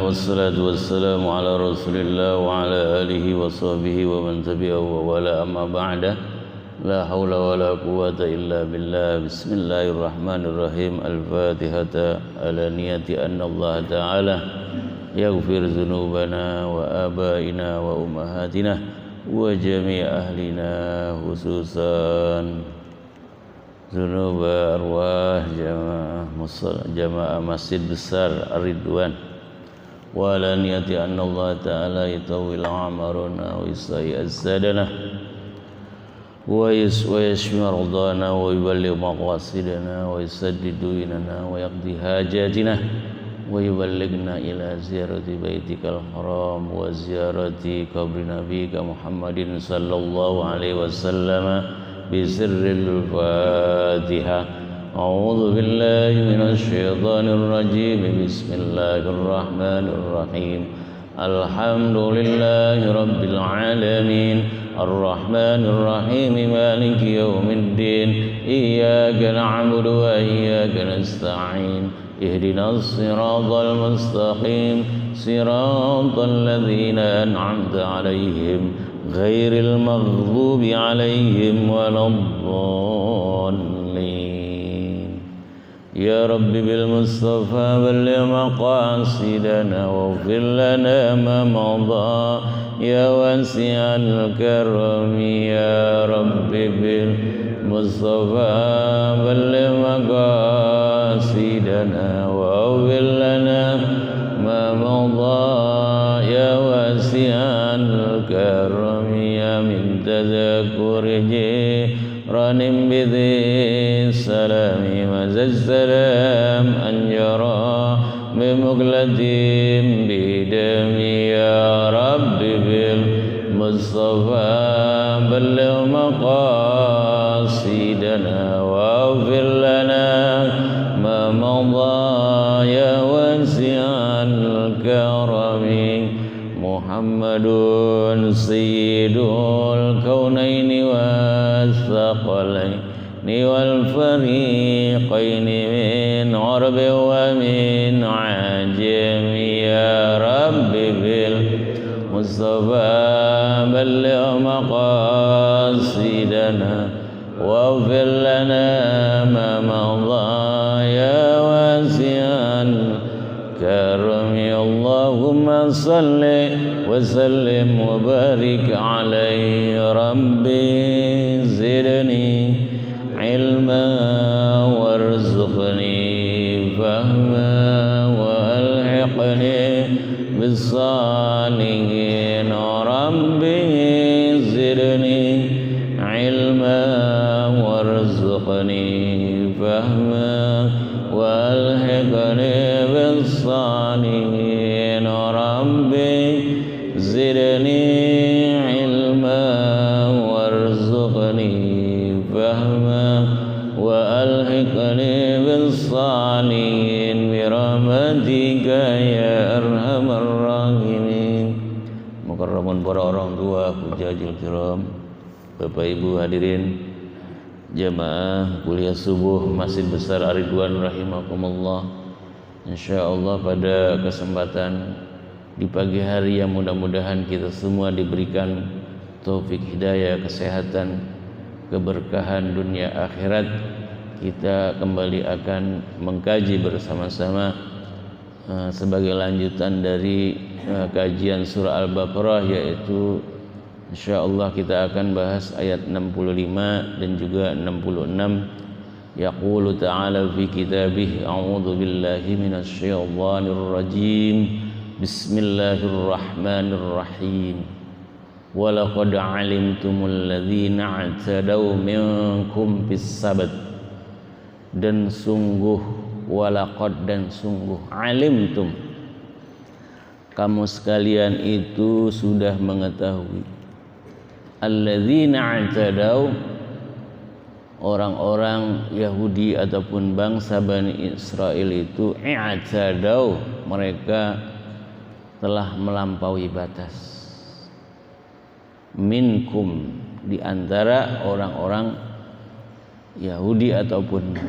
wassalatu wassalamu ala rasulillah wa ala alihi wa sahbihi wa man tabi'ahu wa wala amma ba'da. La hawla wa la quwwata illa billah. Bismillahirrahmanirrahim. Al-Fatihata ala niyati anna Allah ta'ala yaghfir dhunubana wa abaina wa ummahatina wa jami' ahlina khususan dzunub arwah jamaah Masjid Besar Ar-Ridwan wa ala niyati anna Allah ta'ala yatawil amaruna wa yusai azadana wa yashfi mardana wa yuballigh maqasidana wa yusaddidu inana wa yaqdi hajatina wa yuballighna ila ziyarati baitikal haram wa ziyarati qabri nabiyika Muhammadin sallallahu alaihi wasallam بسر الفاتحة. أعوذ بالله من الشيطان الرجيم. بسم الله الرحمن الرحيم. الحمد لله رب العالمين الرحمن الرحيم مالك يوم الدين إياك نعبد وإياك نستعين اهدنا الصراط المستقيم صراط الذين أنعمت عليهم غير المغضوب عليهم ولا الضالين. يا رب بالمصطفى بلغ مقاصدنا واغفر لنا ما مضى يا واسع الكرم. يا رب بالمصطفى بلغ مقاصدنا واغفر لنا ما مضى يا واسع الكرم. يا من تذكر جيران بذي السلام مزى السلام أن يرى بمقلة بدم. يا رب بالمصطفى بلغ مقاصدنا واغفر لنا ما مضى يا واسع الكرم. محمد سيد الكونين والثقلين والفريقين من عرب ومن عجم. يا رب بالمصطفى بلغ مقاصدنا واغفر لنا ما مضى يا واسع الكرم. اللهم صل وسلم وبارك عليه. ربي زدني علما وارزقني فهما والحقني بالصالحين. ربي زدني علما وارزقني فهما والحقني بالصالحين. ربي زدني علما وارزقني فهما وألحقني بالصالحين برحمتك يا أرحم الراحمين. Mukarramun para orang tua, hujajil kiram, Bapak Ibu hadirin jamaah kuliah subuh Masjid Besar Ar-Ridwan rahimakumullah. Insyaallah pada kesempatan di pagi hari yang mudah-mudahan kita semua diberikan taufik hidayah, kesehatan, keberkahan dunia akhirat, kita kembali akan mengkaji bersama-sama sebagai lanjutan dari kajian surah Al-Baqarah, yaitu insyaallah kita akan bahas ayat 65 dan juga 66. Yaqulu ta'ala fi kitabih a'udzu billahi minasy syaithanir rajim. Bismillahirrahmanirrahim. Walaqad 'alimtumul ladzina 'atadaw minkum fis sabt. Dan sungguh, walaqad dan sungguh, 'alimtum, kamu sekalian itu sudah mengetahui, alladzina 'atadaw, orang-orang Yahudi ataupun bangsa Bani Israel itu, i'tadaw, mereka telah melampaui batas, minkum, di antara orang-orang Yahudi ataupun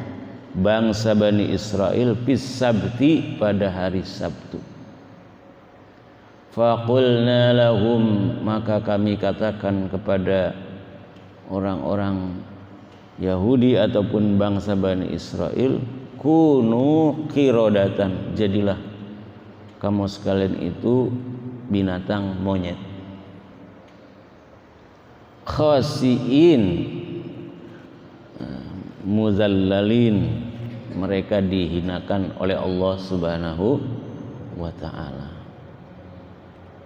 bangsa Bani Israel, fis sabti, pada hari Sabtu. Faqulna lahum, maka kami katakan kepada orang-orang Yahudi ataupun bangsa Bani Israel, kunu qiradatan, jadilah kamu sekalian itu binatang monyet, khasiin, muzallalin, mereka dihinakan oleh Allah Subhanahu wa ta'ala.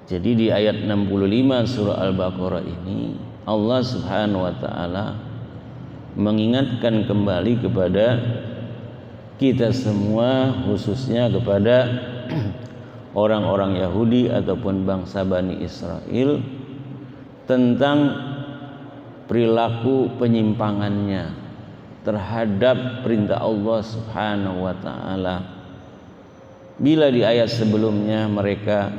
Jadi di ayat 65 surah Al-Baqarah ini Allah Subhanahu wa ta'ala mengingatkan kembali kepada kita semua, khususnya kepada orang-orang Yahudi ataupun bangsa Bani Israel, tentang perilaku penyimpangannya terhadap perintah Allah Subhanahu wa ta'ala. Bila di ayat sebelumnya mereka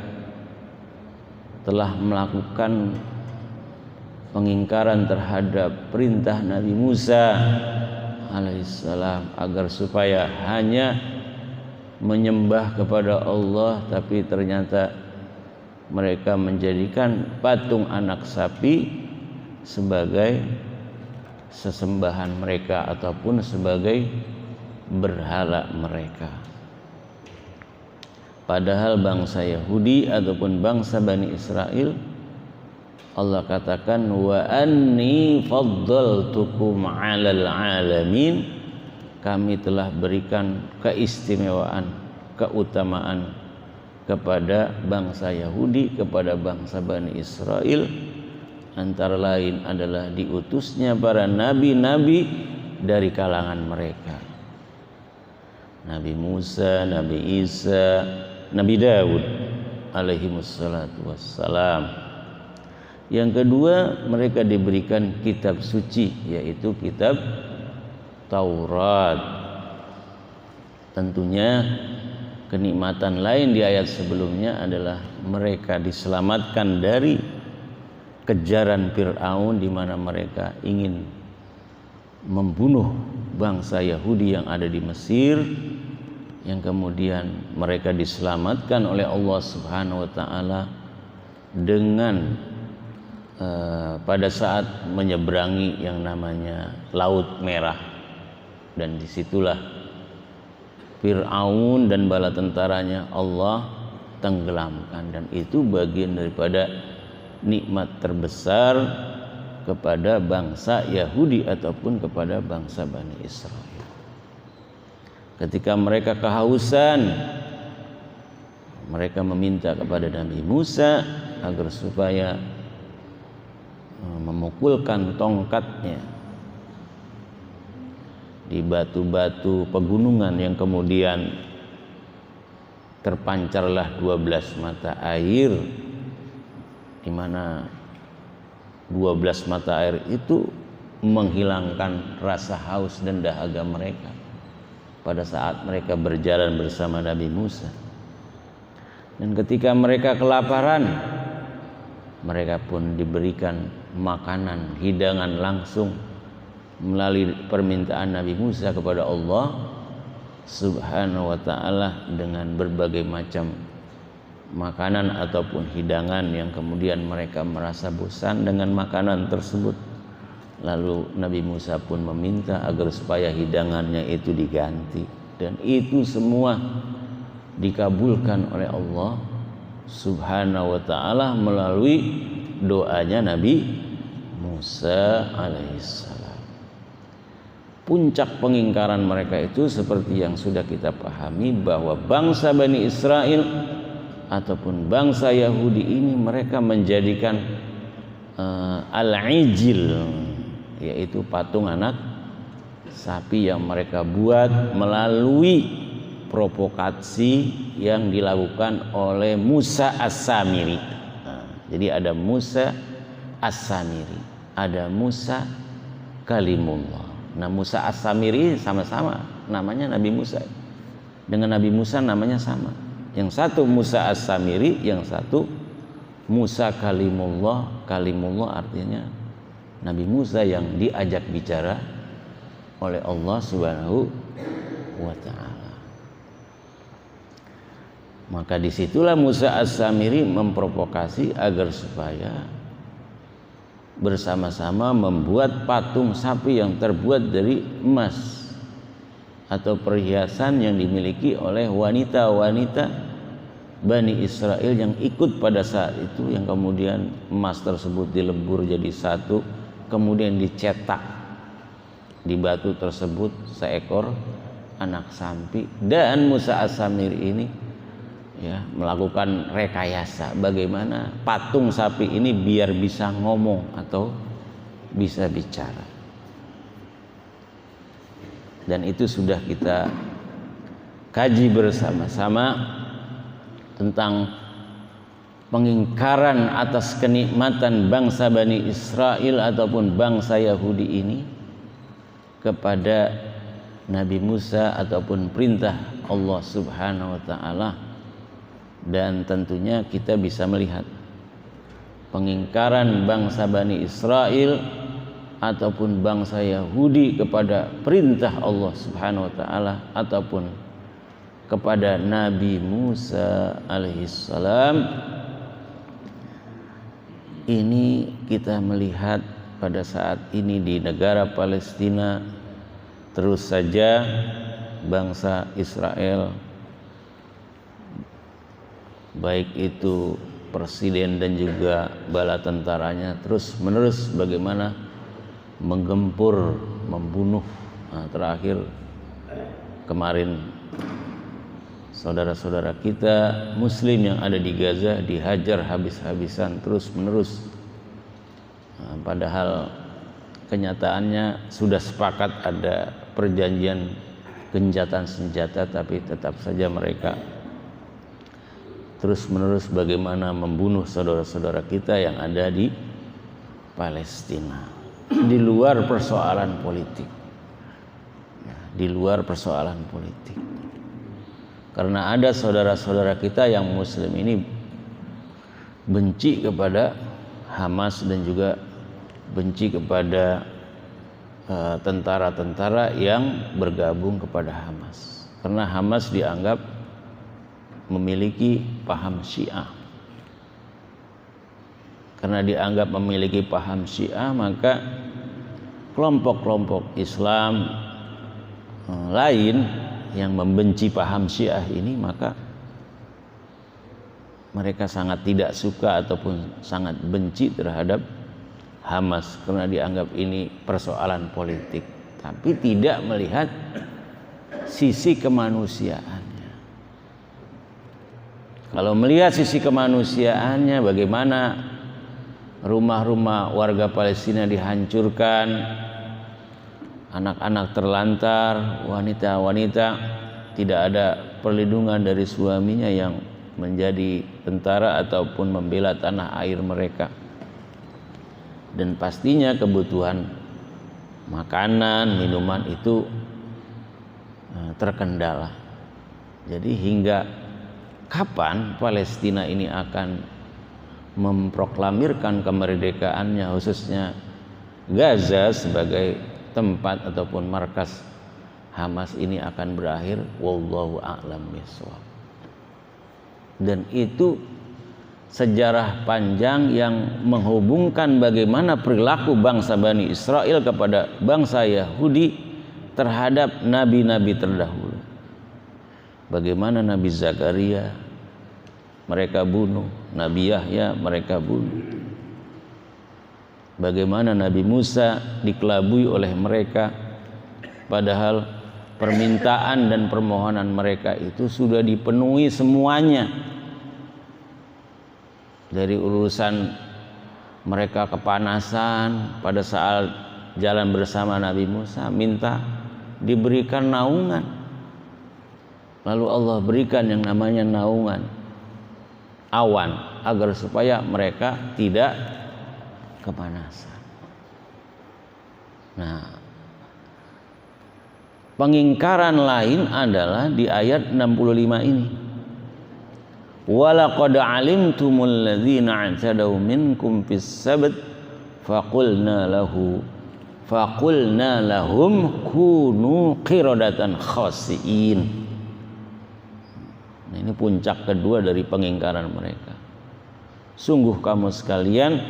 telah melakukan pengingkaran terhadap perintah Nabi Musa alaihissalam agar supaya hanya menyembah kepada Allah, tapi ternyata mereka menjadikan patung anak sapi sebagai sesembahan mereka ataupun sebagai berhala mereka. Padahal bangsa Yahudi ataupun bangsa Bani Israel, Allah katakan wa anni faddaltukum 'alal 'alamin, kami telah berikan keistimewaan, keutamaan kepada bangsa Yahudi, kepada bangsa Bani Israel, antara lain adalah diutusnya para nabi-nabi dari kalangan mereka. Nabi Musa, Nabi Isa, Nabi Daud alaihi wassalatu wassalam. Yang kedua, mereka diberikan kitab suci, yaitu kitab Taurat. Tentunya kenikmatan lain di ayat sebelumnya adalah mereka diselamatkan dari kejaran Fir'aun, di mana mereka ingin membunuh bangsa Yahudi yang ada di Mesir, yang kemudian mereka diselamatkan oleh Allah Subhanahu wa ta'ala dengan pada saat menyeberangi yang namanya Laut Merah, dan disitulah Fir'aun dan bala tentaranya Allah tenggelamkan, dan itu bagian daripada nikmat terbesar kepada bangsa Yahudi ataupun kepada bangsa Bani Israel. Ketika mereka kehausan, mereka meminta kepada Nabi Musa agar supaya memukulkan tongkatnya di batu-batu pegunungan, yang kemudian terpancarlah 12 mata air, di mana 12 mata air itu menghilangkan rasa haus dan dahaga mereka pada saat mereka berjalan bersama Nabi Musa. Dan ketika mereka kelaparan, mereka pun diberikan makanan, hidangan langsung melalui permintaan Nabi Musa kepada Allah Subhanahu wa ta'ala dengan berbagai macam makanan ataupun hidangan, yang kemudian mereka merasa bosan dengan makanan tersebut. Lalu Nabi Musa pun meminta agar supaya hidangannya itu diganti, dan itu semua dikabulkan oleh Allah Subhanahu wa ta'ala melalui doanya Nabi Musa alaihissalam. Puncak pengingkaran mereka itu seperti yang sudah kita pahami, bahwa bangsa Bani Israel ataupun bangsa Yahudi ini mereka menjadikan al-ijil, yaitu patung anak sapi yang mereka buat melalui provokasi yang dilakukan oleh Musa As-Samiri. Jadi ada Musa As-Samiri, ada Musa Kalimullah. Nah, Musa As-Samiri sama-sama namanya Nabi Musa, dengan Nabi Musa namanya sama. Yang satu Musa As-Samiri, yang satu Musa Kalimullah. Kalimullah artinya Nabi Musa yang diajak bicara oleh Allah Subhanahu wa ta'ala. Maka disitulah Musa As-Samiri memprovokasi agar supaya bersama-sama membuat patung sapi yang terbuat dari emas atau perhiasan yang dimiliki oleh wanita-wanita Bani Israel yang ikut pada saat itu, yang kemudian emas tersebut dilebur jadi satu, kemudian dicetak di batu tersebut seekor anak sapi. Dan Musa As-Samiri ini ya melakukan rekayasa bagaimana patung sapi ini biar bisa ngomong atau bisa bicara. Dan itu sudah kita kaji bersama-sama tentang pengingkaran atas kenikmatan bangsa Bani Israel ataupun bangsa Yahudi ini kepada Nabi Musa ataupun perintah Allah Subhanahu wa taala. Dan tentunya kita bisa melihat pengingkaran bangsa Bani Israel ataupun bangsa Yahudi kepada perintah Allah Subhanahu wa taala ataupun kepada Nabi Musa alaihissalam. Ini kita melihat pada saat ini di negara Palestina terus saja bangsa Israel, baik itu presiden dan juga bala tentaranya, terus menerus bagaimana menggempur, membunuh. Nah, terakhir kemarin saudara-saudara kita Muslim yang ada di Gaza dihajar habis-habisan terus menerus. Nah, padahal kenyataannya sudah sepakat ada perjanjian gencatan senjata, tapi tetap saja mereka terus-menerus bagaimana membunuh saudara-saudara kita yang ada di Palestina di luar persoalan politik, di luar persoalan politik. Karena ada saudara-saudara kita yang Muslim ini benci kepada Hamas dan juga benci kepada tentara-tentara yang bergabung kepada Hamas, karena Hamas dianggap memiliki paham Syiah. Karena dianggap memiliki paham Syiah, maka kelompok-kelompok Islam lain yang membenci paham Syiah ini, maka mereka sangat tidak suka ataupun sangat benci terhadap Hamas karena dianggap ini persoalan politik, tapi tidak melihat sisi kemanusiaan. Kalau melihat sisi kemanusiaannya, bagaimana rumah-rumah warga Palestina dihancurkan, anak-anak terlantar, wanita-wanita tidak ada perlindungan dari suaminya yang menjadi tentara ataupun membela tanah air mereka. Dan pastinya kebutuhan makanan, minuman itu terkendala. Jadi hingga kapan Palestina ini akan memproklamirkan kemerdekaannya, khususnya Gaza sebagai tempat ataupun markas Hamas ini akan berakhir, wallahu a'lam bishawab. Dan itu sejarah panjang yang menghubungkan bagaimana perilaku bangsa Bani Israel kepada bangsa Yahudi terhadap nabi-nabi terdahulu. Bagaimana Nabi Zakaria mereka bunuh, Nabi Yahya mereka bunuh. Bagaimana Nabi Musa dikelabui oleh mereka, padahal permintaan dan permohonan mereka itu sudah dipenuhi semuanya. Dari urusan mereka kepanasan pada saat jalan bersama Nabi Musa, minta diberikan naungan. Lalu Allah berikan yang namanya naungan awan agar supaya mereka tidak kepanasan. Nah, pengingkaran lain adalah di ayat 65 ini. Walaqad alimtumul ladzina i'tadaw minkum fis sabt faqulna lahum kunu qiradatan khasiin. Nah, ini puncak kedua dari pengingkaran mereka. Sungguh kamu sekalian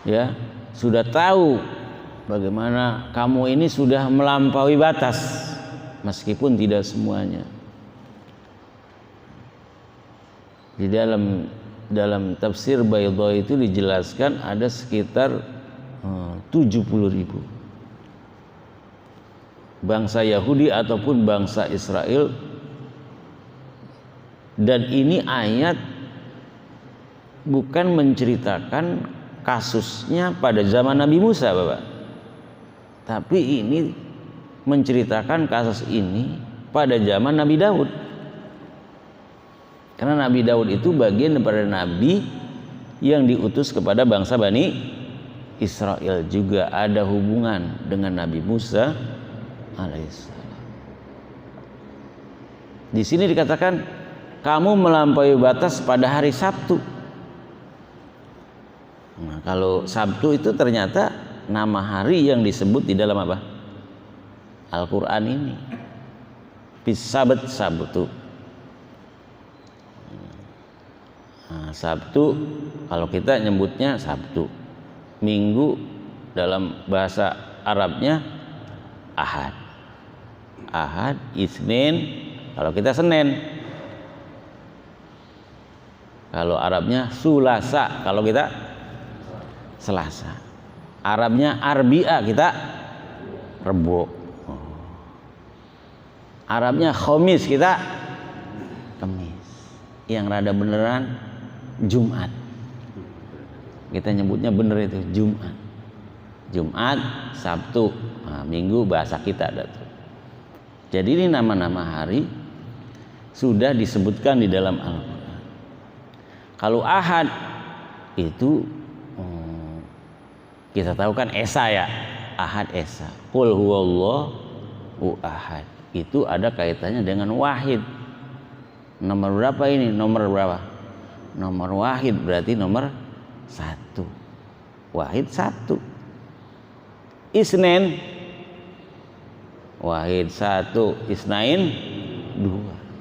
ya sudah tahu bagaimana kamu ini sudah melampaui batas, meskipun tidak semuanya. Di dalam tafsir Baydhawi itu dijelaskan ada sekitar 70.000 bangsa Yahudi ataupun bangsa Israel, dan ini ayat bukan menceritakan kasusnya pada zaman Nabi Musa, Bapak, tapi ini menceritakan kasus ini pada zaman Nabi Daud, karena Nabi Daud itu bagian daripada nabi yang diutus kepada bangsa Bani Israel, juga ada hubungan dengan Nabi Musa alaihissalam. Di sini dikatakan kamu melampaui batas pada hari Sabtu. Nah, kalau Sabtu itu ternyata nama hari yang disebut di dalam apa? Al-Quran ini. Sabat Sabtu. Nah, Sabtu kalau kita nyebutnya Sabtu. Minggu dalam bahasa Arabnya Ahad. Ahad, Isnin, kalau kita Senin. Kalau Arabnya Sulasa, kalau kita Selasa. Arabnya Arbi'a, kita Rebo. Arabnya Khamis, kita Kamis. Yang rada beneran Jumat. Kita nyebutnya bener itu Jumat. Jumat, Sabtu, nah, Minggu bahasa kita ada tuh. Jadi ini nama-nama hari sudah disebutkan di dalam Al-Quran. Kalau Ahad itu kita tahu kan Esa ya, Ahad Esa. Qul huwallahu ahad. Itu ada kaitannya dengan wahid. Nomor berapa ini? Nomor berapa? Nomor wahid berarti nomor 1. Wahid 1. Isnin wahid 1, Isnain 2.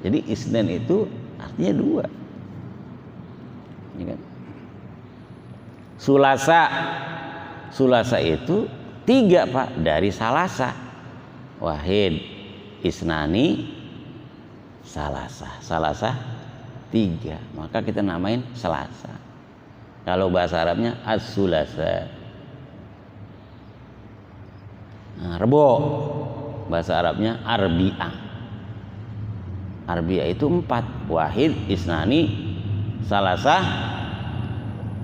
Jadi Isnin itu artinya 2. Ini kan. Sulasa itu 3, Pak, dari Salasa. Wahid, Isnani, Salasa 3. Maka kita namain Selasa. Kalau bahasa Arabnya As-Sulasa. Nah, Rebo bahasa Arabnya Arbi'ah. Arbi'ah itu 4. Wahid, Isnani, Salasa,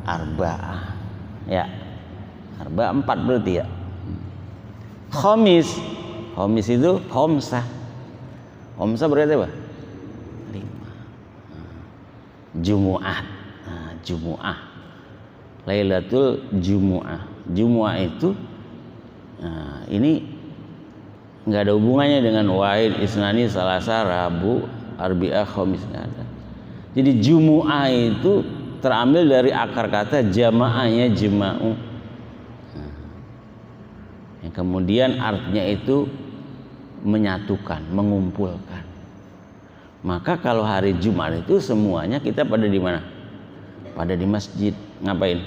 Arba'ah. Ya. Arba'ah 4 berarti ya. Khamis itu Khomsah. Khomsah berarti apa? 5. Jumu'ah. Nah, Jumu'ah. Lailatul Jumu'ah. Jumu'ah itu nah, ini nggak ada hubungannya dengan Wahid, Isnani, Salasa, Rabu, Arbi'ah, Khamis, nggak ada. Jadi Jumu'ah itu terambil dari akar kata jamaahnya jema'u. Nah, yang kemudian artinya itu menyatukan, mengumpulkan. Maka kalau hari Jumat itu semuanya kita pada di mana? Pada di masjid. Ngapain?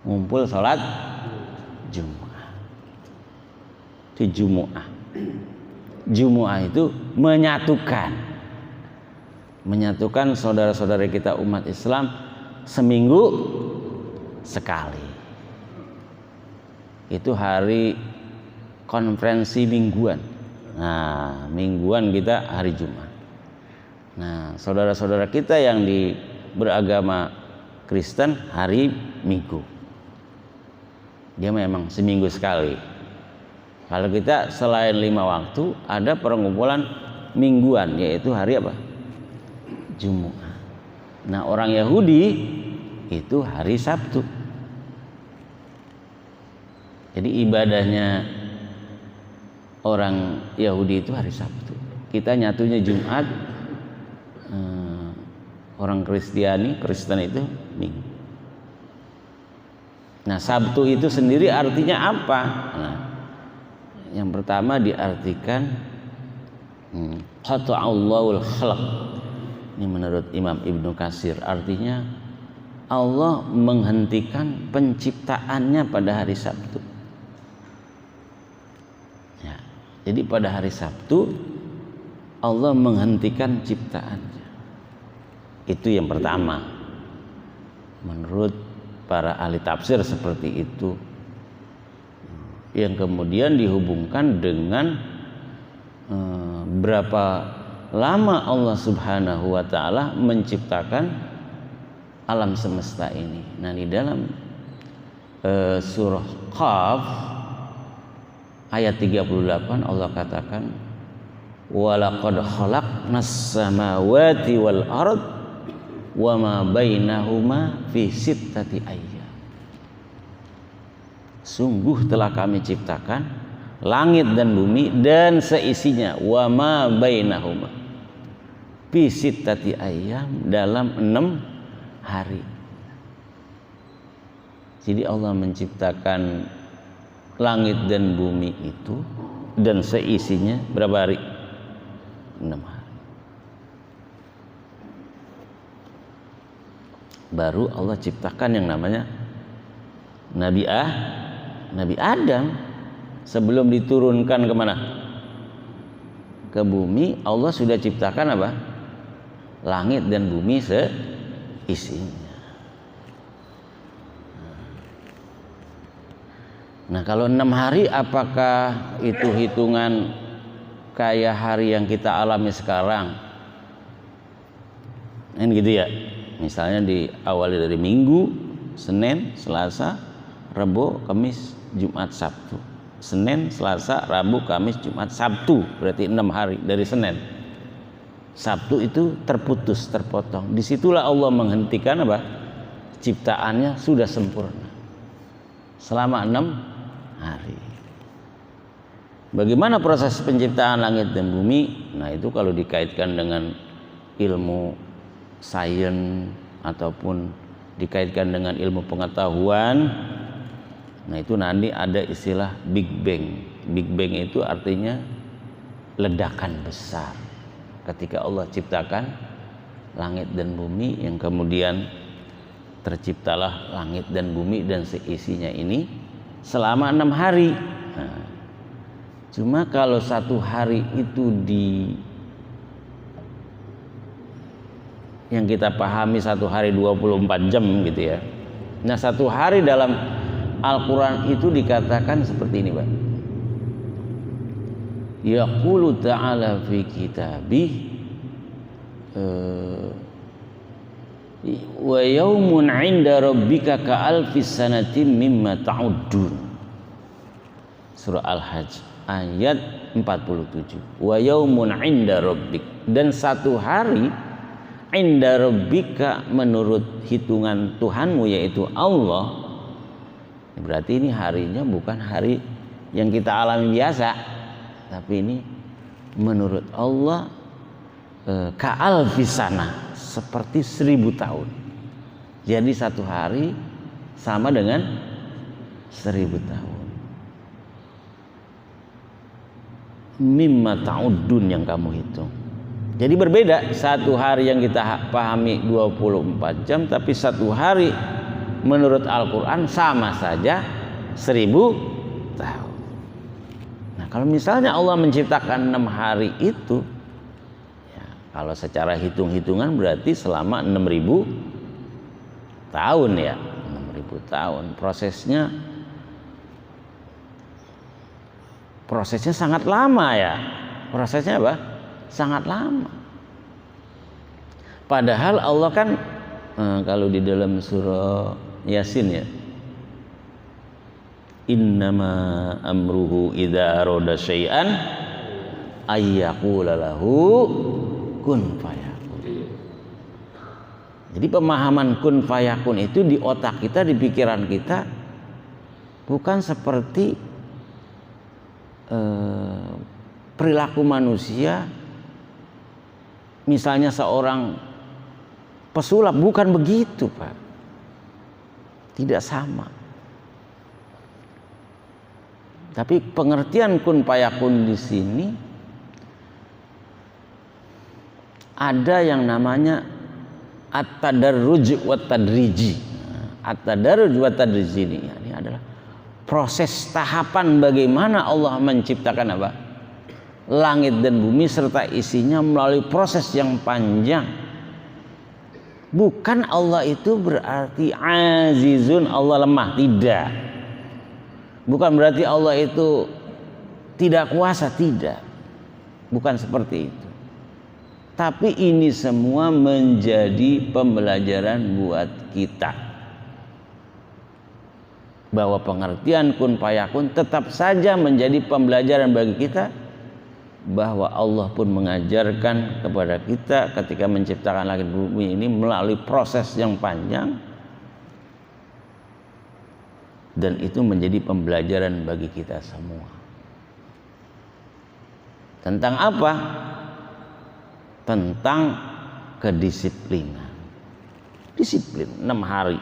Ngumpul sholat Jumat. Itu Jumu'ah. Jumu'ah itu menyatukan saudara-saudara kita umat Islam seminggu sekali. Itu hari konferensi mingguan. Nah, mingguan kita hari Jumat. Nah, saudara-saudara kita yang beragama Kristen hari Minggu. Dia memang seminggu sekali. Kalau kita selain 5 waktu ada perkumpulan mingguan, yaitu hari apa? Jumat. Nah, orang Yahudi itu hari Sabtu. Jadi ibadahnya orang Yahudi itu hari Sabtu. Kita nyatunya Jumat. Orang Kristen itu Minggu. Nah, Sabtu itu sendiri artinya apa? Nah, yang pertama diartikan Qata'allahul khalq. Ini menurut Imam Ibnu Katsir, artinya Allah menghentikan penciptaannya pada hari Sabtu. Ya, jadi pada hari Sabtu Allah menghentikan ciptaannya. Itu yang pertama. Menurut para ahli tafsir seperti itu. Yang kemudian dihubungkan dengan berapa lama Allah Subhanahu wa taala menciptakan alam semesta ini. Nah, di dalam surah Qaf ayat 38 Allah katakan walaqad khalaqnas samawati wal ard wama bainahuma fi sittati ayyam. Sungguh telah kami ciptakan langit dan bumi dan seisinya wama bainahuma fi sittati ayyam, dalam 6 hari. Jadi Allah menciptakan langit dan bumi itu dan seisinya berapa hari? 6 hari. Baru Allah ciptakan yang namanya Nabi Adam. Sebelum diturunkan kemana? Ke bumi, Allah sudah ciptakan apa? Langit dan bumi seisinya. Nah, kalau 6 hari apakah itu hitungan kayak hari yang kita alami sekarang? Kan gitu ya. Misalnya diawali dari Minggu, Senin, Selasa, Rabu, Kamis, Jumat, Sabtu. Senin, Selasa, Rabu, Kamis, Jumat, Sabtu. Berarti 6 hari dari Senin. Sabtu itu terputus, terpotong. Disitulah Allah menghentikan apa? Ciptaannya sudah sempurna. Selama 6 hari. Bagaimana proses penciptaan langit dan bumi? Nah, itu kalau dikaitkan dengan ilmu sains ataupun dikaitkan dengan ilmu pengetahuan, nah itu nanti ada istilah Big Bang. Big Bang itu artinya ledakan besar. Ketika Allah ciptakan langit dan bumi, yang kemudian terciptalah langit dan bumi dan seisinya ini selama 6 hari. Nah, cuma kalau 1 hari itu yang kita pahami 1 hari 24 jam gitu ya. Nah, 1 hari dalam Al-Quran itu dikatakan seperti ini, Pak. Yaqulu ta'ala fi kitabih wa yaumun 'inda rabbika ka'alfis sanatin mimma ta'uddun. Surah Al-Hajj ayat 47. Wa yaumun 'inda rabbik, dan 1 hari 'inda rabbika menurut hitungan Tuhanmu yaitu Allah. Berarti ini harinya bukan hari yang kita alami biasa, tapi ini menurut Allah ka'alfisana, seperti 1000 tahun. Jadi 1 hari sama dengan 1000 tahun. Mimma ta'uddun, yang kamu hitung. Jadi berbeda, 1 hari yang kita pahami 24 jam, tapi 1 hari menurut Al-Quran sama saja 1000 tahun. Nah, kalau misalnya Allah menciptakan 6 hari itu, ya, kalau secara hitung-hitungan berarti selama 6000 tahun ya. 6000 tahun. Prosesnya sangat lama ya. Prosesnya apa? Sangat lama. Padahal Allah kan kalau di dalam surah Yasin ya, innama amruhu idza arada syai'an ayyaqula lahu kun fayakun. Jadi pemahaman kun fayakun itu di otak kita, di pikiran kita, bukan seperti perilaku manusia. Misalnya seorang pesulap, bukan begitu, Pak. Tidak sama. Tapi pengertian kun fayakun di sini ada yang namanya at-tadarruj wa tadriji. At-tadarruj wa tadriji ini adalah proses tahapan bagaimana Allah menciptakan apa? Langit dan bumi serta isinya melalui proses yang panjang. Bukan Allah itu berarti azizun, Allah lemah, tidak. Bukan berarti Allah itu tidak kuasa, tidak. Bukan seperti itu. Tapi ini semua menjadi pembelajaran buat kita. Bahwa pengertian kun fayakun tetap saja menjadi pembelajaran bagi kita, bahwa Allah pun mengajarkan kepada kita ketika menciptakan langit bumi ini melalui proses yang panjang, dan itu menjadi pembelajaran bagi kita semua. Tentang apa? Tentang kedisiplinan. Disiplin 6 hari.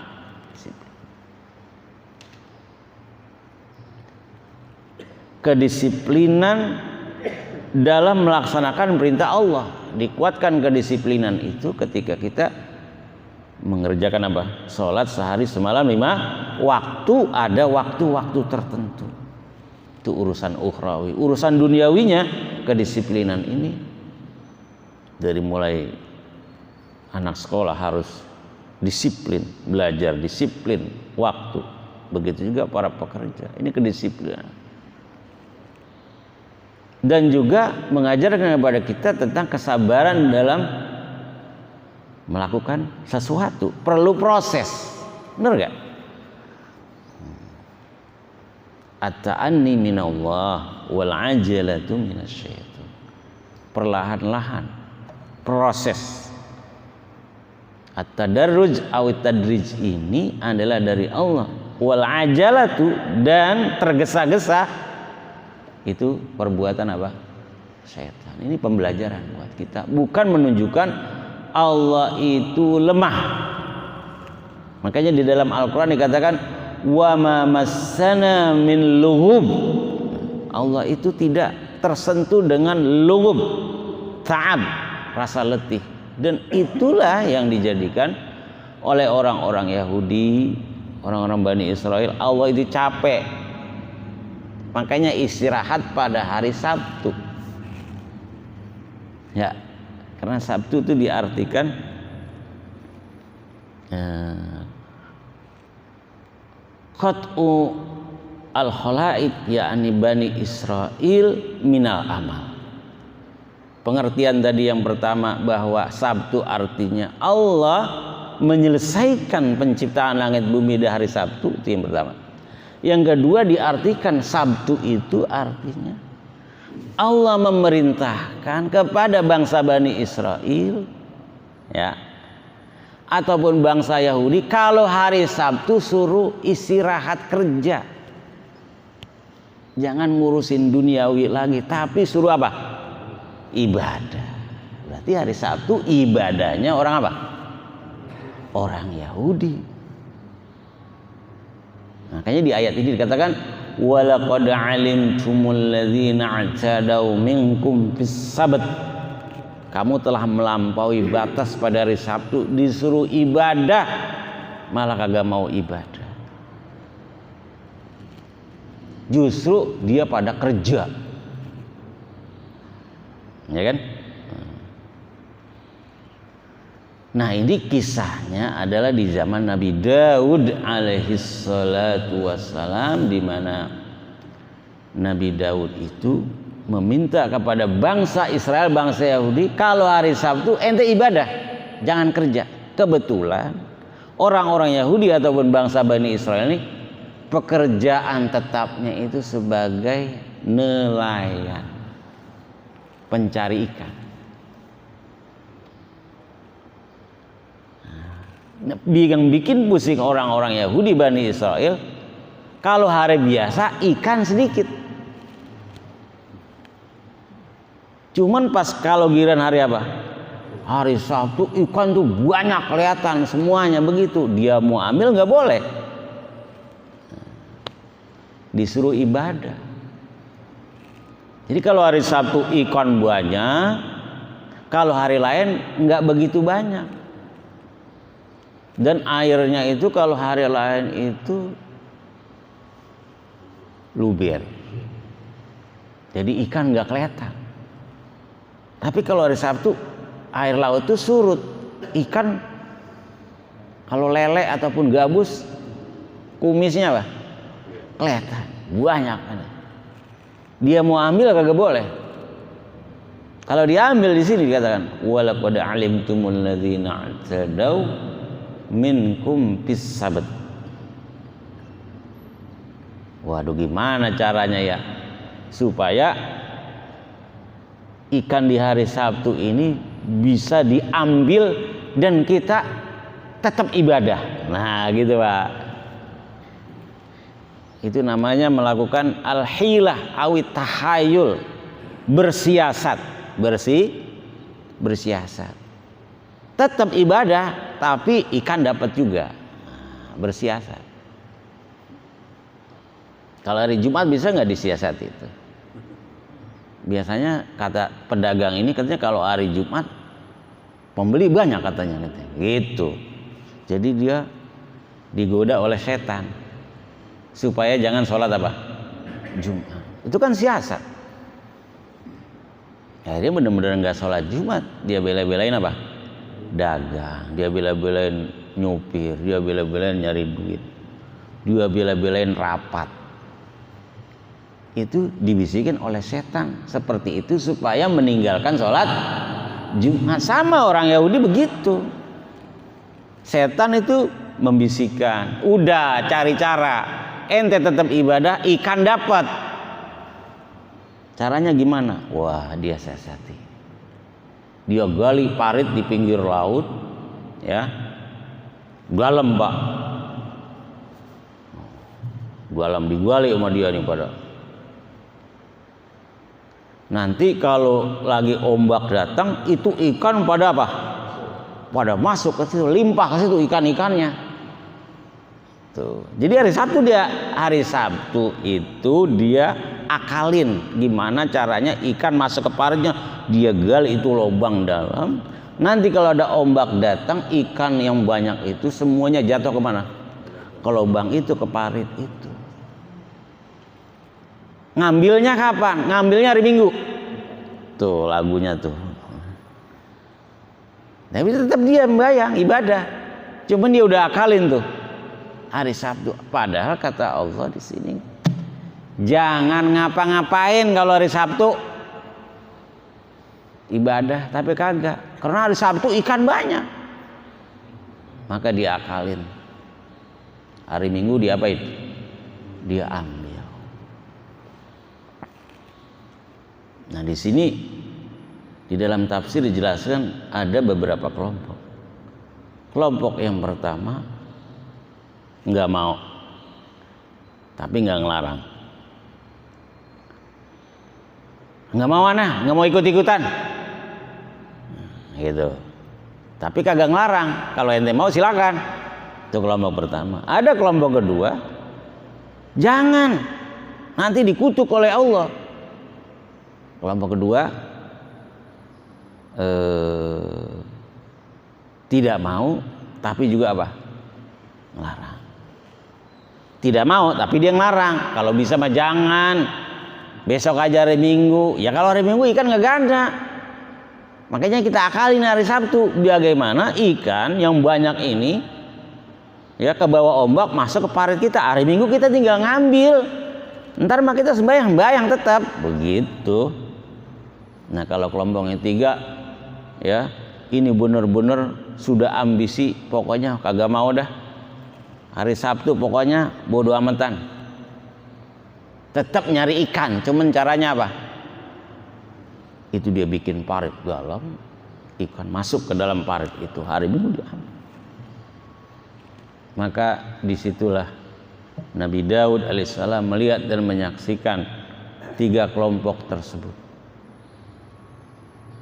Kedisiplinan dalam melaksanakan perintah Allah. Dikuatkan kedisiplinan itu ketika kita mengerjakan apa? Sholat sehari semalam 5 waktu, ada waktu-waktu tertentu. Itu urusan ukhrawi. Urusan duniawinya kedisiplinan ini dari mulai anak sekolah harus disiplin, belajar disiplin waktu. Begitu juga para pekerja. Ini kedisiplinan. Dan juga mengajarkan kepada kita tentang kesabaran dalam melakukan sesuatu. Perlu proses. Benar gak? At-ta'anni minallah wal ajalatu minasyaitan. Perlahan-lahan proses. At-tadarruj awit tadrij ini adalah dari Allah. Wal ajalatu, dan tergesa-gesa itu perbuatan apa? Setan. Ini pembelajaran buat kita, bukan menunjukkan Allah itu lemah. Makanya di dalam Al-Quran dikatakan wa ma massana min lughub. Allah itu tidak tersentuh dengan lughub, ta'ab, rasa letih. Dan itulah yang dijadikan oleh orang-orang Yahudi, orang-orang Bani Israel. Allah itu capek, makanya istirahat pada hari Sabtu. Ya, karena Sabtu itu diartikan qat'u al-khalaid, yakni Bani Israel minal amal. Pengertian tadi yang pertama bahwa Sabtu artinya Allah menyelesaikan penciptaan langit bumi di hari Sabtu, itu yang pertama. Yang kedua, diartikan Sabtu itu artinya Allah memerintahkan kepada bangsa Bani Israel, ya, ataupun bangsa Yahudi, kalau hari Sabtu suruh istirahat kerja. Jangan ngurusin duniawi lagi, tapi suruh apa? Ibadah. Berarti hari Sabtu ibadahnya orang apa? Orang Yahudi. Makanya di ayat ini dikatakan walaqad alimtumul ladzina i'tadaw minkum fis sabt. Kamu telah melampaui batas pada hari Sabtu, disuruh ibadah malah kagak mau ibadah. Justru dia pada kerja. Ya kan? Nah, ini kisahnya adalah di zaman Nabi Daud alaihi salatu wassalam, di mana Nabi Daud itu meminta kepada bangsa Israel, bangsa Yahudi, kalau hari Sabtu ente ibadah, jangan kerja. Kebetulan orang-orang Yahudi ataupun bangsa Bani Israel ini pekerjaan tetapnya itu sebagai nelayan, pencari ikan. Yang bikin pusing orang-orang Yahudi Bani Israel, kalau hari biasa ikan sedikit, cuman pas kalau giliran hari apa? Hari Sabtu ikan tuh banyak kelihatan semuanya begitu. Dia mau ambil nggak boleh, disuruh ibadah. Jadi kalau hari Sabtu ikan banyak, Kalau hari lain nggak begitu banyak. Dan airnya itu kalau hari lain itu luber. Jadi ikan nggak kelihatan. Tapi kalau hari Sabtu air laut itu surut, ikan kalau lele ataupun gabus kumisnya apa? Kelihatan, banyak. Dia mau ambil kagak boleh. Kalau diambil di sini dikatakan walaqad alimtumul ladzina i'tadaw minkum fis sabt. Waduh, gimana caranya ya supaya ikan di hari Sabtu ini bisa diambil dan kita tetap ibadah. Nah, gitu Pak. Itu namanya melakukan al-hilah awit tahayul, bersiasat. Bersiasat. Tetap ibadah tapi ikan dapat juga. Nah, bersiasat. Kalau hari Jumat bisa nggak disiasati itu? Biasanya kata pedagang ini katanya kalau hari Jumat pembeli banyak katanya. Gitu. Jadi dia digoda oleh setan supaya jangan sholat apa? Jumat. Itu kan siasat. Akhirnya benar-benar nggak sholat Jumat. Dia bela-belain apa? Dagang. Dia bela-belain nyupir. Dia bela-belain nyari duit. Dia bela-belain rapat. Itu dibisikin oleh setan seperti itu supaya meninggalkan sholat Jumat. Sama orang Yahudi begitu. Setan itu membisikkan, udah cari cara, ente tetap ibadah, ikan dapat. Caranya gimana? Wah, dia siasati. Dia gali parit di pinggir laut, ya, dalam Pak. Dalam digali sama dia nih pada. Nanti kalau lagi ombak datang, itu ikan pada apa? Pada masuk ke situ, limpah ke situ ikan-ikannya. Tuh. Jadi hari Sabtu itu dia akalin gimana caranya ikan masuk ke paritnya, dia gali itu lubang dalam. Nanti kalau ada ombak datang, ikan yang banyak itu semuanya jatuh kemana? Ke lubang itu, ke parit itu. Ngambilnya kapan? Ngambilnya hari Minggu. Tuh lagunya tuh. Tapi tetap dia membayang ibadah. Cuman dia udah akalin tuh hari Sabtu. Padahal kata Allah di sini, jangan ngapa-ngapain kalau hari Sabtu ibadah, tapi kagak. Karena hari Sabtu ikan banyak. Maka dia akalin. Hari Minggu dia apain? Dia ambil. Nah, di sini di dalam tafsir dijelaskan ada beberapa kelompok. Kelompok yang pertama nggak mau, tapi nggak ngelarang. Nggak mau nggak mau ikut-ikutan, gitu. Tapi kagak ngelarang. Kalau ente mau silakan. Itu kelompok pertama. Ada kelompok kedua, jangan, nanti dikutuk oleh Allah. Kelompok kedua tidak mau, tapi juga apa? Ngelarang. Tidak mau, tapi dia ngelarang. Kalau bisa mah jangan. Besok aja hari Minggu. Ya kalau hari Minggu ikan nggak ada. Makanya kita akalin hari Sabtu. Bagaimana ikan yang banyak ini ya ke bawah ombak masuk ke parit kita. Hari Minggu kita tinggal ngambil. Ntar mah kita sembahyang tetap. Begitu. Nah, kalau kelompok yang tiga ya ini bener-bener sudah ambisi, pokoknya kagak mau dah hari Sabtu, pokoknya bodo amatan, tetap nyari ikan. Cuman caranya apa? Itu dia bikin parit dalam, ikan masuk ke dalam parit itu, hari Minggu diambil. Maka disitulah Nabi Daud alaihissalam melihat dan menyaksikan tiga kelompok tersebut.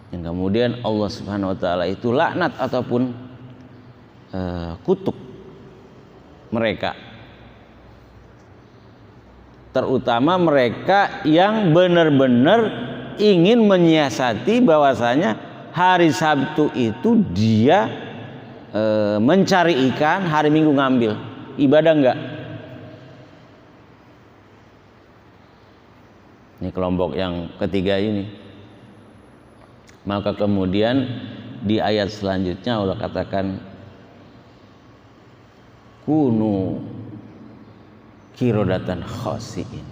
Yang kemudian Allah Subhanahu wa taala itu laknat ataupun kutuk mereka. Terutama mereka yang benar-benar ingin menyiasati bahwasanya hari Sabtu itu dia mencari ikan, hari Minggu ngambil. Ibadah enggak? Ini kelompok yang ketiga ini. Maka kemudian di ayat selanjutnya Allah katakan kunu qiradatan khasiin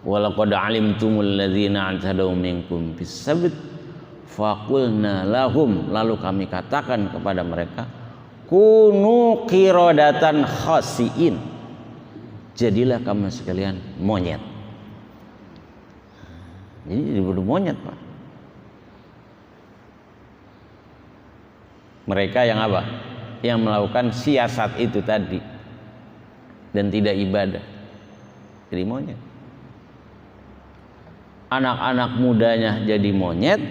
walaqad alimtumul ladzina i'tadaw minkum bis-sabt faqulna lahum, lalu kami katakan kepada mereka kunu qiradatan khasiin, jadilah kamu sekalian monyet. Jadi dibunuh monyet, Pak. Mereka yang apa? Yang melakukan siasat itu tadi dan tidak ibadah, jadi monyet. Anak-anak mudanya jadi monyet,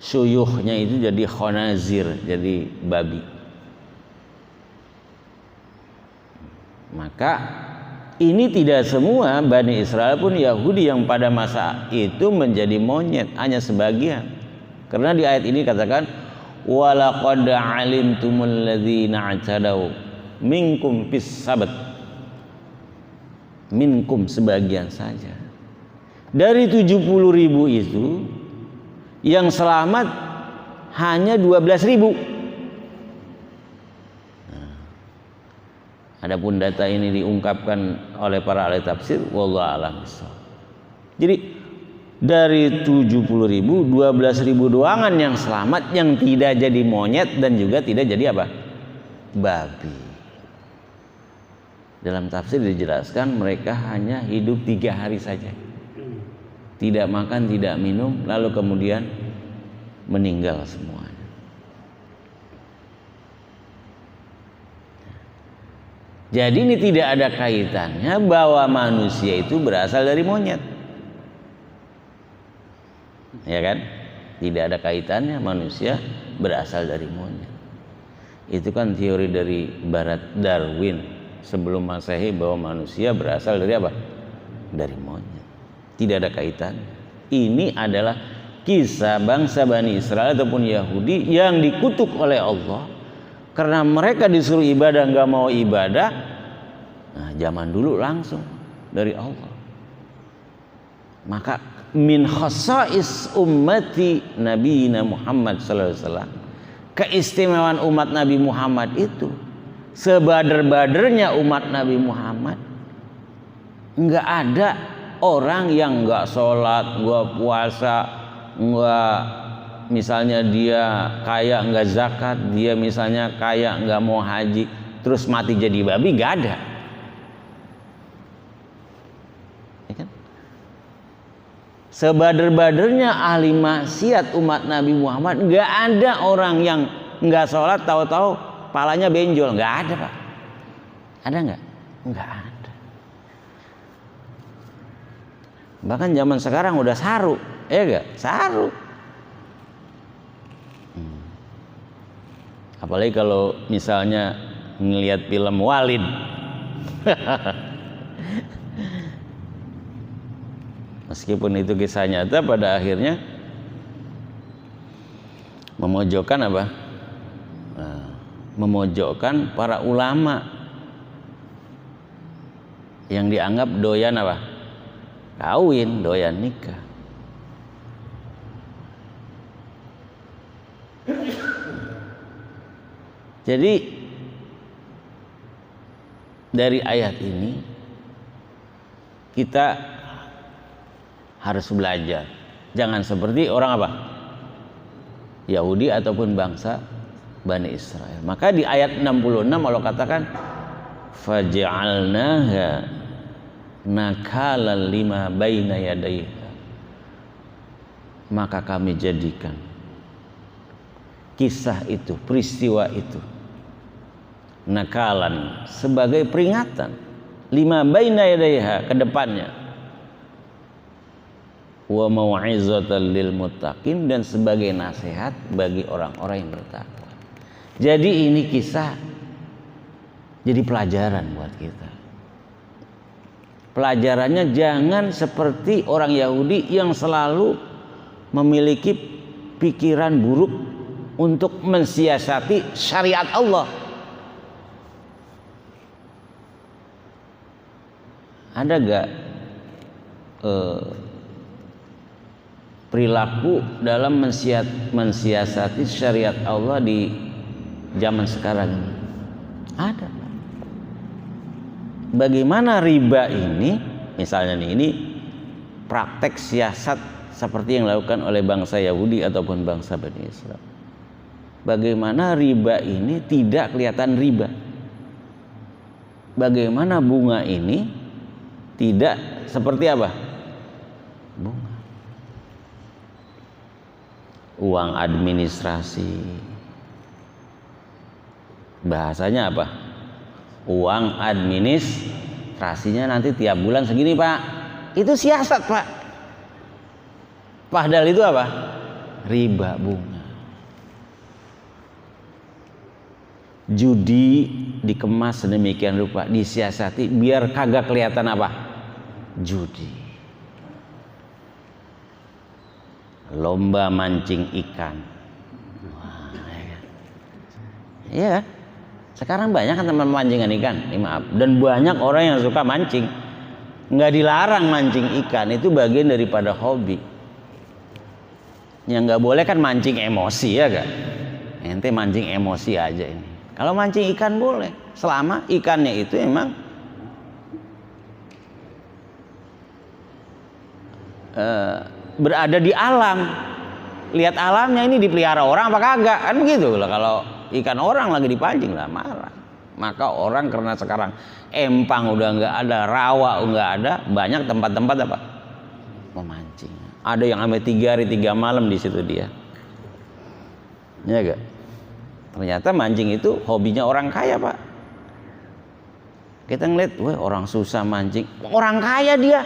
suyuhnya itu jadi khonazir, jadi babi. Maka ini tidak semua Bani Israel pun Yahudi yang pada masa itu menjadi monyet, hanya sebagian. Karena di ayat ini katakan walaqad alimtumul ladzina i'tadaw minkum fis sabt. Minkum sebagian saja. Dari 70.000 itu yang selamat hanya 12.000. Adapun data ini diungkapkan oleh para ahli tafsir, wallahu a'lam bishawab. Jadi dari 70.000, 12.000 doangan yang selamat, yang tidak jadi monyet dan juga tidak jadi apa? Babi. Dalam tafsir dijelaskan mereka hanya hidup 3 hari saja, tidak makan, tidak minum, lalu kemudian meninggal semuanya. Jadi ini tidak ada kaitannya bahwa manusia itu berasal dari monyet, ya kan? Tidak ada kaitannya manusia berasal dari monyet. Itu kan teori dari Barat, Darwin sebelum Masehi, bahwa manusia berasal dari apa? Dari monyet. Tidak ada kaitannya. Ini adalah kisah bangsa Bani Israel ataupun Yahudi yang dikutuk oleh Allah karena mereka disuruh ibadah nggak mau ibadah. Nah, zaman dulu langsung dari Allah. Maka min khasais ummati nabiyina Muhammad sallallahu alaihi wasallam, keistimewaan umat Nabi Muhammad itu, sebader-badernya umat Nabi Muhammad, nggak ada orang yang nggak sholat, nggak puasa, nggak, misalnya dia kaya nggak zakat, dia misalnya kaya nggak mau haji, terus mati jadi babi, nggak ada. Ya kan? Sebader-badernya ahli maksiat umat Nabi Muhammad, nggak ada orang yang nggak sholat tahu-tahu palanya benjol, nggak ada, Pak. Ada nggak? Nggak ada. Bahkan zaman sekarang udah saru, ya nggak? Saru. Apalagi kalau misalnya ngelihat film Walid. Meskipun itu kisah nyata, pada akhirnya memojokkan apa? Memojokkan para ulama yang dianggap doyan apa? Kawin, doyan nikah. Jadi dari ayat ini kita harus belajar, jangan seperti orang apa? Yahudi ataupun bangsa Bani Israel. Maka di ayat 66 Allah katakan faj'alnaha nakalan lima baina yadayha, maka kami jadikan kisah itu, peristiwa itu, nakalan, sebagai peringatan, lima baina yadayha, ke depannya, wa mau'izatan lil muttaqin, dan sebagai nasihat bagi orang-orang yang bertakwa. Jadi ini kisah jadi pelajaran buat kita. Pelajarannya jangan seperti orang Yahudi yang selalu memiliki pikiran buruk untuk mensiasati syariat Allah. Ada gak perilaku dalam mensiasati syariat Allah di zaman sekarang ini? Ada. Bagaimana riba ini, misalnya nih, ini praktek siasat seperti yang dilakukan oleh bangsa Yahudi ataupun bangsa Bani Israel. Bagaimana riba ini tidak kelihatan riba? Bagaimana bunga ini tidak seperti apa? Bunga. Uang administrasi. Bahasanya apa? Uang administrasinya nanti tiap bulan segini, Pak. Itu siasat, Pak. Padahal itu apa? Riba bunga. Judi dikemas sedemikian rupa, disiasati biar kagak kelihatan apa? Judi. Lomba mancing ikan. Wah, iya kan? Sekarang banyak kan teman mancingan ikan, maaf. Dan banyak orang yang suka mancing. Nggak dilarang mancing ikan, itu bagian daripada hobi. Yang nggak boleh kan mancing emosi, ya kan? Ente mancing emosi aja ini. Kalau mancing ikan boleh, selama ikannya itu emang berada di alam. Lihat alamnya, ini dipelihara orang apa kagak, kan begitu lah. Kalau ikan orang lagi dipancing lah marah. Maka orang karena sekarang empang udah nggak ada, rawa nggak ada, banyak tempat-tempat apa memancing. Ada yang sampai 3 hari 3 malam di situ dia. Ya gak? Ternyata mancing itu hobinya orang kaya, Pak. Kita ngeliat, wah orang susah mancing, orang kaya dia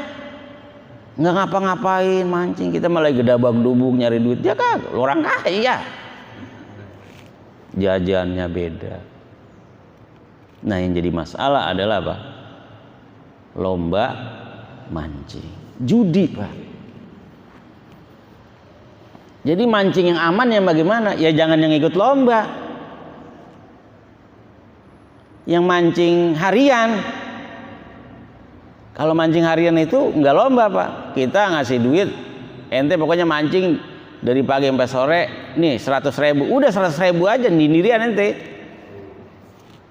nggak ngapa-ngapain mancing, kita malah gedabag-dubug nyari duit. Dia kagak, orang kaya. Jajannya beda. Nah, yang jadi masalah adalah apa? Lomba mancing, judi, Pak. Jadi mancing yang aman yang bagaimana? Ya jangan yang ikut lomba. Yang mancing harian. Kalau mancing harian itu nggak lomba, Pak. Kita ngasih duit, ente pokoknya mancing dari pagi sampai sore, nih 100.000, udah 100.000 aja sendirian ente.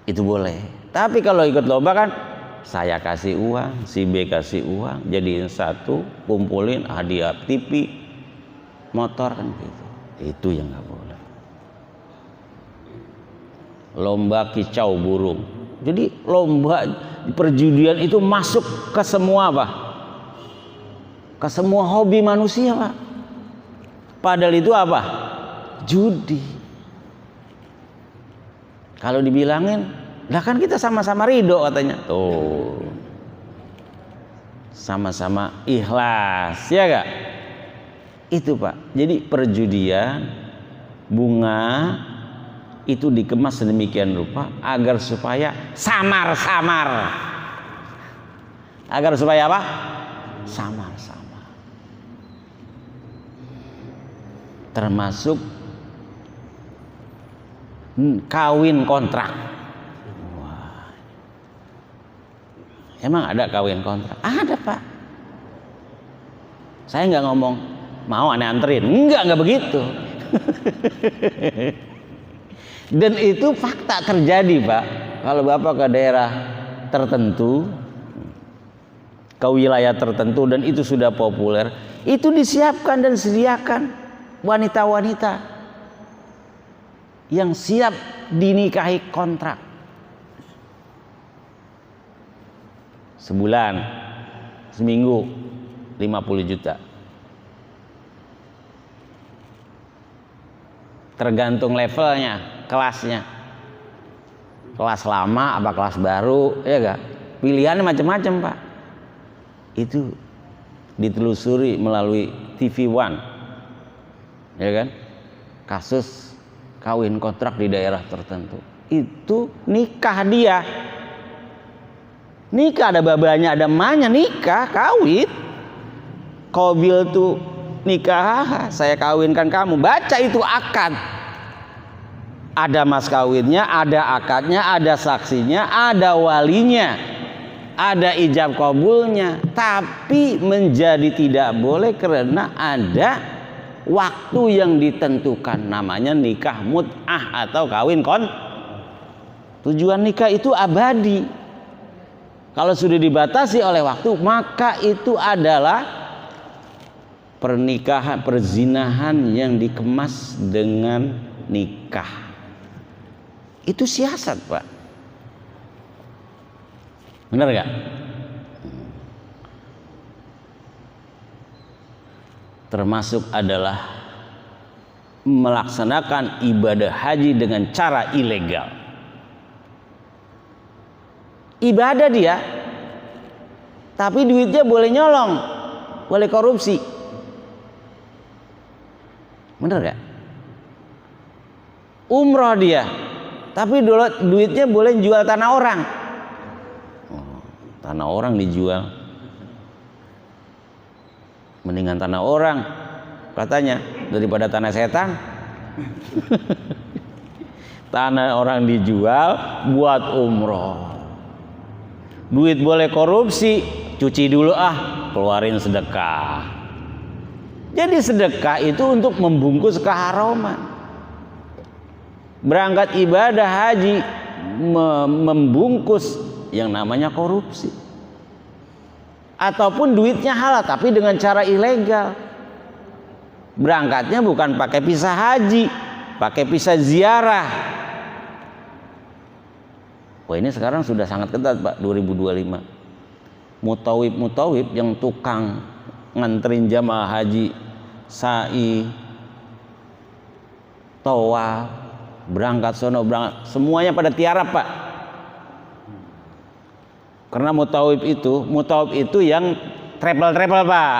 Itu boleh. Tapi kalau ikut lomba kan, saya kasih uang, si B kasih uang, jadiin satu, kumpulin hadiah TV, motor kan gitu. Itu yang nggak boleh. Lomba kicau burung. Jadi lomba perjudian itu masuk ke semua apa? Ke semua hobi manusia, Pak. Padahal itu apa? Judi. Kalau dibilangin, lah kan kita sama-sama ridho katanya. Tuh. Sama-sama ikhlas, ya gak? Itu, Pak. Jadi perjudian, bunga itu dikemas sedemikian rupa agar supaya samar-samar. Agar supaya apa? Samar-samar. Termasuk kawin kontrak. Wah. Emang ada kawin kontrak? Ada, Pak. Saya nggak ngomong mau aneh anterin, nggak begitu. Dan itu fakta terjadi, Pak. Kalau Bapak ke daerah tertentu, ke wilayah tertentu, dan itu sudah populer, itu disiapkan dan disediakan wanita-wanita yang siap dinikahi kontrak. Sebulan, seminggu 50 juta. Tergantung levelnya, kelasnya. Kelas lama apa kelas baru, ya gak? Pilihannya macam-macam, Pak. Itu ditelusuri melalui TV One. Ya kan? Kasus kawin kontrak di daerah tertentu. Itu nikah dia. Nikah ada babanya, ada emaknya, nikah, kawin. Kobil tuh nikah, saya kawinkan kamu. Baca itu akad. Ada mas kawinnya, ada akadnya, ada saksinya, ada walinya, ada ijab kabulnya. Tapi menjadi tidak boleh karena ada waktu yang ditentukan, namanya nikah mut'ah atau kawin kon. Tujuan nikah itu abadi. Kalau sudah dibatasi oleh waktu, maka itu adalah pernikahan, perzinahan yang dikemas dengan nikah. Itu siasat, Pak. Benar gak? Termasuk adalah melaksanakan ibadah haji dengan cara ilegal. Ibadah dia, tapi duitnya boleh nyolong, boleh korupsi. Benar gak? Umroh dia, tapi duitnya boleh jual tanah orang. Tanah orang dijual, mendingan tanah orang katanya daripada tanah setan. Tanah orang dijual buat umroh. Duit boleh korupsi, cuci dulu keluarin sedekah. Jadi sedekah itu untuk membungkus keharaman. Berangkat ibadah haji membungkus yang namanya korupsi. Ataupun duitnya halal tapi dengan cara ilegal. Berangkatnya bukan pakai visa haji, pakai visa ziarah. Wah, ini sekarang sudah sangat ketat, Pak, 2025. Mutawib yang tukang nganterin jamaah haji, sa'i, tawaf, berangkat sono, berangkat, semuanya pada tiarap, Pak. Karena mutawib itu yang travel, Pak,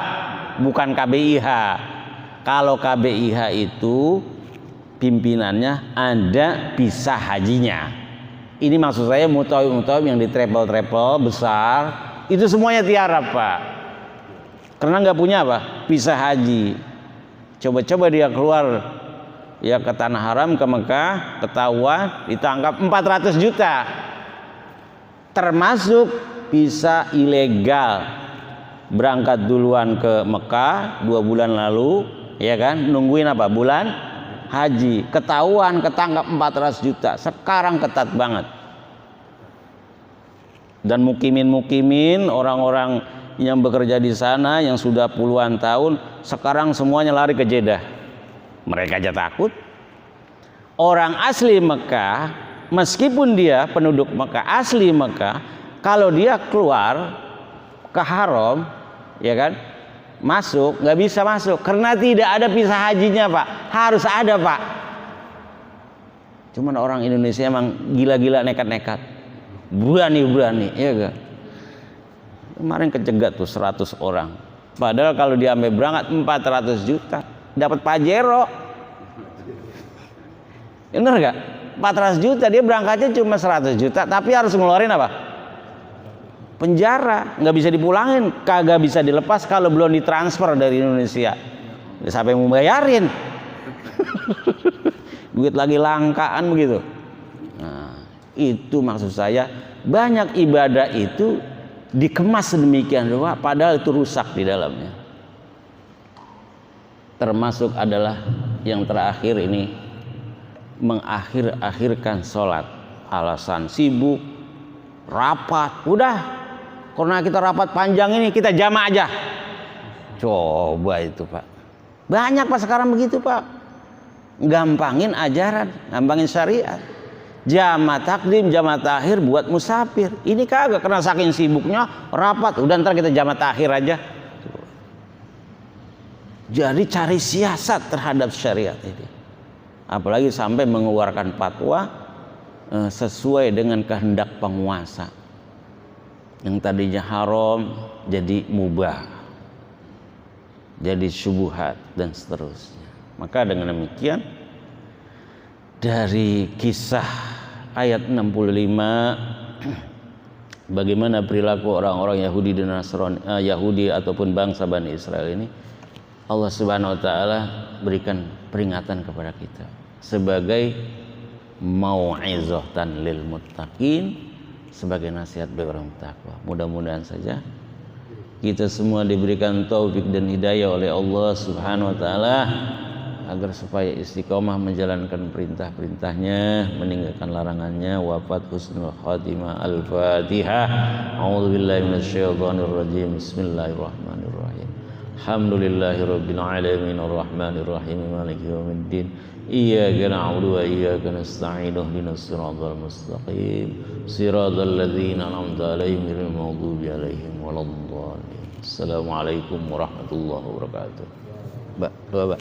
bukan KBIH. Kalau KBIH itu pimpinannya ada visa hajinya. Ini maksud saya mutawib yang di travel besar itu semuanya tiarap, Pak. Karena nggak punya apa? Visa haji. Coba-coba dia keluar ya ke tanah haram, ke Mekah, ketahuan ditangkap 400 juta. Termasuk visa ilegal. Berangkat duluan ke Mekah 2 bulan lalu, ya kan? Nungguin apa? Bulan haji, ketahuan ketangkap 400 juta. Sekarang ketat banget. Dan mukimin orang-orang yang bekerja di sana yang sudah puluhan tahun sekarang semuanya lari ke Jeddah. Mereka aja takut. Orang asli Mekah, meskipun dia penduduk Mekah, asli Mekah, kalau dia keluar ke haram, ya kan, masuk nggak bisa masuk karena tidak ada visa hajinya, Pak. Harus ada, Pak. Cuman orang Indonesia emang gila-gila, nekat-nekat, berani, ya kan. Kemarin kecegat tuh 100 orang. Padahal kalau dia sampai berangkat 400 juta, dapat Pajero. Bener gak? 400 juta, dia berangkatnya cuma 100 juta, tapi harus ngeluarin apa? Penjara, nggak bisa dipulangin, kagak bisa dilepas kalau belum ditransfer dari Indonesia. Sampai mau bayarin. Duit lagi langkaan begitu. Nah, itu maksud saya, banyak ibadah itu dikemas sedemikian rupa, padahal itu rusak di dalamnya. Termasuk adalah yang terakhir ini, mengakhir-akhirkan sholat. Alasan sibuk, rapat, udah. Karena kita rapat panjang ini, kita jama aja. Coba itu, Pak. Banyak, Pak, sekarang begitu, Pak. Gampangin ajaran, gampangin syariat. Jama takdim, jama takhir buat musafir. Ini kagak, karena saking sibuknya rapat, udah ntar kita jama takhir aja. Jadi cari siasat terhadap syariat ini. Apalagi sampai mengeluarkan fatwa sesuai dengan kehendak penguasa. Yang tadinya haram jadi mubah, jadi syubhat dan seterusnya. Maka dengan demikian, dari kisah ayat 65 bagaimana perilaku orang-orang Yahudi dan Nasrani, Yahudi ataupun bangsa Bani Israel ini, Allah Subhanahu wa taala berikan peringatan kepada kita sebagai mau'izatan lil muttaqin, sebagai nasihat bagi orang takwa. Mudah-mudahan saja kita semua diberikan taufik dan hidayah oleh Allah Subhanahu wa taala agar supaya istiqomah menjalankan perintah-perintahnya, meninggalkan larangannya. Wafat husnul khatimah. Al-Fatihah. A'udzubillahi minasyaitonir rajim. Bismillahirrahmanirrahim. Alhamdulillahirabbil alamin arrahmanir rahim maliki yaumiddin. Iyyaka na'budu wa iyyaka nasta'in ihdinas siratal mustaqim. Siratal ladzina an'amta 'alaihim ghairil maghdubi 'alaihim waladdallin. Assalamualaikum warahmatullahi wabarakatuh. Mbak, doa, Mbak.